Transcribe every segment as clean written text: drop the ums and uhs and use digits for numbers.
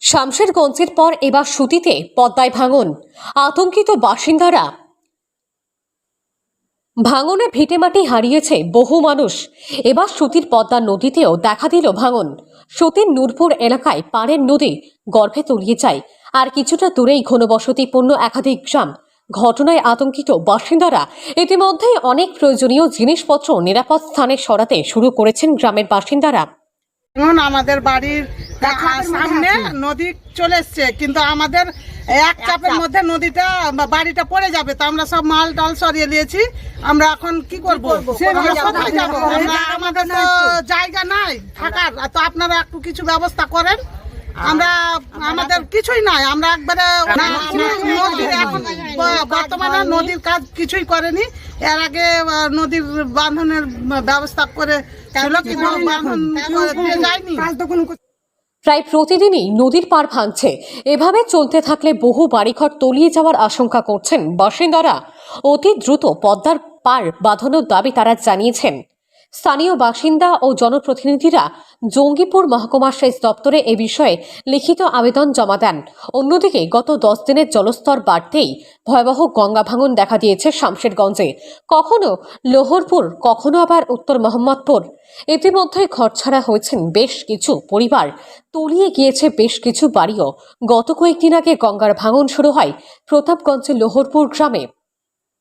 শামশেরগঞ্জের পর এবার সুতিতে পদ্মায় ভাঙন, আতঙ্কিত বাসিন্দারা। ভাঙনে ভিটেমাটি হারিয়েছে বহু মানুষ। এবার সুতির পদ্মা নদীতেও দেখা দিল ভাঙন। সুতির নূরপুর এলাকায় পাড়ের নদী গর্ভে তলিয়ে যায়, আর কিছুটা দূরেই ঘনবসতিপূর্ণ একাধিক গ্রাম। ঘটনায় আতঙ্কিত বাসিন্দারা ইতিমধ্যেই অনেক প্রয়োজনীয় জিনিসপত্র নিরাপদ স্থানে সরাতে শুরু করেছেন গ্রামের বাসিন্দারা। এখন আমাদের বাড়ির সামনে নদী চলে এসছে, কিন্তু আমাদের এক চাপের মধ্যে নদীটা বাড়িটা পড়ে যাবে। তো আমরা সব মাল টাল সরিয়ে নিয়েছি। আমরা এখন কি করবো? কোথায় যাবো? আমাদের তো জায়গা নাই থাকার। তো আপনারা একটু কিছু ব্যবস্থা করেন। আমরা আমাদের কিছুই নাই, আমরা একবারে নদীর এখন বর্তমানে নদীর কাজ কিছুই করেনি। এর আগে নদীর বাঁধনের ব্যবস্থা করে যায়নি। প্রায় প্রতিদিনই নদীর পাড় ভাঙছে। এভাবে চলতে থাকলে বহু বাড়িঘর তলিয়ে যাওয়ার আশঙ্কা করছেন বাসিন্দারা। অতি দ্রুত পদ্মার পাড় বাঁধানোর দাবি তারা জানিয়েছেন। স্থানীয় বাসিন্দা ও জনপ্রতিনিধিরা জঙ্গিপুর মহকুমা সেচ দপ্তরে এ বিষয়ে লিখিত আবেদন জমা দেন। অন্যদিকে গত 10 দিনের জলস্তর বাড়তেই ভয়াবহ গঙ্গা ভাঙন দেখা দিয়েছে শামশেরগঞ্জে। কখনো লোহরপুর, কখনো আবার উত্তর মোহাম্মদপুর। ইতিমধ্যে ঘরছাড়া হয়েছেন বেশ কিছু পরিবার, তলিয়ে গিয়েছে বেশ কিছু বাড়িও। গত কয়েকদিন আগে গঙ্গার ভাঙন শুরু হয় প্রতাপগঞ্জের লোহরপুর গ্রামে।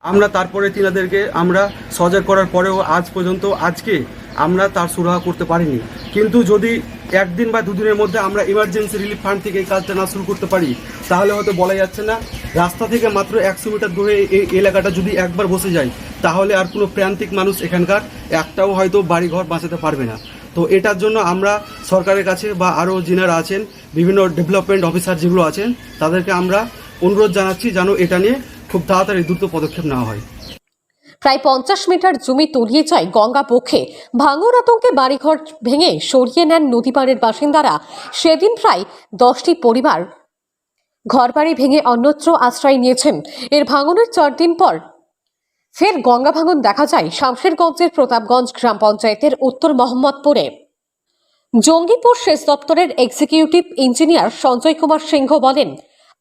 আমরা তারপরে তিনাদেরকে আমরা সজাগ করার পরেও আজ পর্যন্ত আমরা তার সুরাহা করতে পারিনি। কিন্তু যদি একদিন বা দুদিনের মধ্যে আমরা ইমার্জেন্সি রিলিফ ফান্ড থেকে এই কাজটা না শুরু করতে পারি, তাহলে হয়তো বলা যাচ্ছে না। রাস্তা থেকে মাত্র 100 মিটার দূরে এই এলাকাটা যদি একবার বসে যায়, তাহলে আর কোনো প্রান্তিক মানুষ এখানকার একটাও হয়তো বাড়িঘর বাঁচাতে পারবে না। তো এটার জন্য আমরা সরকারের কাছে বা আরও যিনারা আছেন, বিভিন্ন ডেভেলপমেন্ট অফিসার যেগুলো আছেন, তাদেরকে আমরা অনুরোধ জানাচ্ছি যেন এটা নিয়ে খুব তাড়াতাড়ি দ্রুত পদক্ষেপ নেওয়া হয়। প্রায় 50 মিটার জমি তলিয়ে যায় গঙ্গা পক্ষে। ভাঙন আতঙ্কে বাড়িঘর ভেঙে সরিয়ে নেন নদীপাড়ের বাসিন্দারা। সেদিন প্রায় 10টি পরিবার ঘরবাড়ি ভেঙে অন্যত্র আশ্রয় নিয়েছেন। এর ভাঙনের 4 দিন পর ফের গঙ্গা ভাঙন দেখা যায় শামশেরগঞ্জের প্রতাপগঞ্জ গ্রাম পঞ্চায়েতের উত্তর মোহাম্মদপুরে। জঙ্গিপুর সেচ দপ্তরের এক্সিকিউটিভ ইঞ্জিনিয়ার সঞ্জয় কুমার সিংহ বলেন,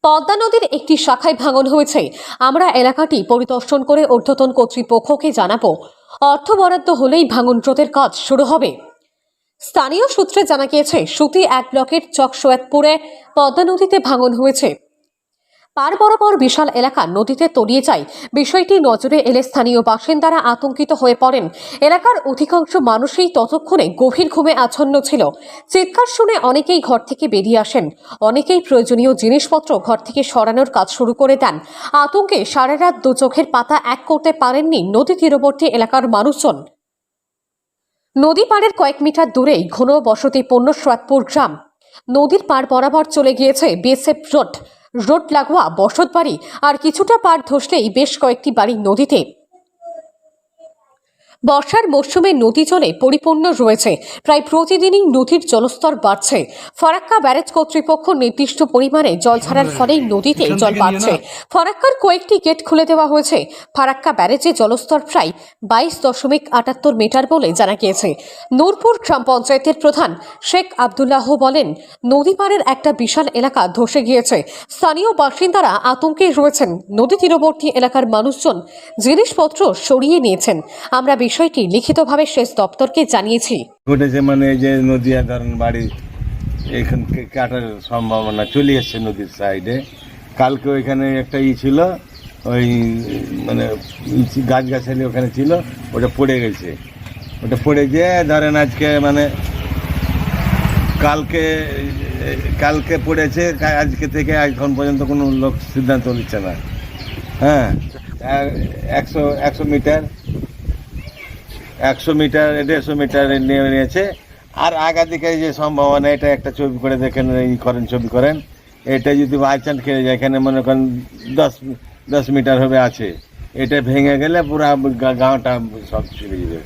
পদ্মা নদীর একটি শাখায় ভাঙন হয়েছে। আমরা এলাকাটি পরিদর্শন করে ঊর্ধ্বতন কর্তৃপক্ষকে জানাবো। অর্থ বরাদ্দ হলেই ভাঙন রোধের কাজ শুরু হবে। স্থানীয় সূত্রে জানা গিয়েছে, সুতি 1 ব্লকের চকসোয়াতপুরে পদ্মা নদীতে ভাঙন হয়েছে। পার বরাবর বিশাল এলাকা নদীতে তলিয়ে যায়। বিষয়টি নজরে এলে স্থানীয় বাসিন্দারা আতঙ্কিত হয়ে পড়েন। এলাকার অধিকাংশ মানুষই ততক্ষণে গভীর ঘুমে আচ্ছন্ন ছিল। চিৎকার শুনে অনেকেই ঘর থেকে বেরিয়ে আসেন। অনেকেই প্রয়োজনীয় জিনিসপত্র ঘর থেকে সরানোর কাজ শুরু করে দেন। আতঙ্কে সারা রাত দু চোখের পাতা এক করতে পারেননি নদী তীরবর্তী এলাকার মানুষজন। নদী পাড়ের কয়েক মিটার দূরেই ঘন বসতিপূর্ণ সোয়াতপুর গ্রাম। নদীর পাড় বরাবর চলে গিয়েছে বিএসএফ রোড লাগোয়া বসত বাড়ি, আর কিছুটা পাড় ধসলেই বেশ কয়েকটি বাড়ি নদীতে। বর্ষার মরশুমে নদী জলে পরিপূর্ণ রয়েছে। প্রায় প্রতিদিনই নদীর জলস্তর বাড়ছে। ফরাক্কা ব্যারেজ কর্তৃপক্ষ নির্দিষ্ট পরিমাণে জল ছাড়ার ফলেই নদীতে জল বাড়ছে। ফরাক্কার কয়েকটি গেট খুলে দেওয়া হয়েছে। ফারাক্কা ব্যারেজে জলস্তর প্রায় 22.78 মিটার বলে জানা গিয়েছে। নূরপুর গ্রাম পঞ্চায়েতের প্রধান শেখ আবদুল্লাহ বলেন, নদী পাড়ের একটা বিশাল এলাকা ধসে গিয়েছে। স্থানীয় বাসিন্দারা আতঙ্কে রয়েছেন। নদী তীরবর্তী এলাকার মানুষজন জিনিসপত্র সরিয়ে নিয়েছেন। আমরা বিষয়টি লিখিতভাবে সেচ দপ্তরকে জানিয়েছি। ঘটেছে মানে যে নদীয়া ধরেন বাড়ি এখান থেকে কাটার সম্ভাবনা চলে এসছে নদীর সাইডে। কালকে ওইখানে একটা ছিল, ওই মানে গাছগাছালি ওখানে ছিল, ওটা পড়ে গেছে। ওটা পড়ে গিয়ে ধরেন আজকে মানে কালকে পড়েছে, আজকে থেকে এখন পর্যন্ত কোনো লোক সিদ্ধান্ত নিচ্ছে না। হ্যাঁ, 100 মিটার 150 মিটার নিয়েছে। আর আগাদিকে যে সম্ভাবনা, এটা একটা ছবি করে দেখেন, ছবি করেন। এটা যদি বাইচান্স খেলে যায়, এখানে মনে করেন 10 মিটার হবে আছে, এটা ভেঙে গেলে পুরো গাঁওটা সব চলে যাবে।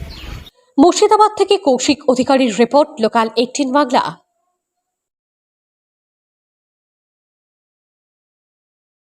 মুর্শিদাবাদ থেকে কৌশিক অধিকারীর রিপোর্ট, লোকাল 18 বাংলা।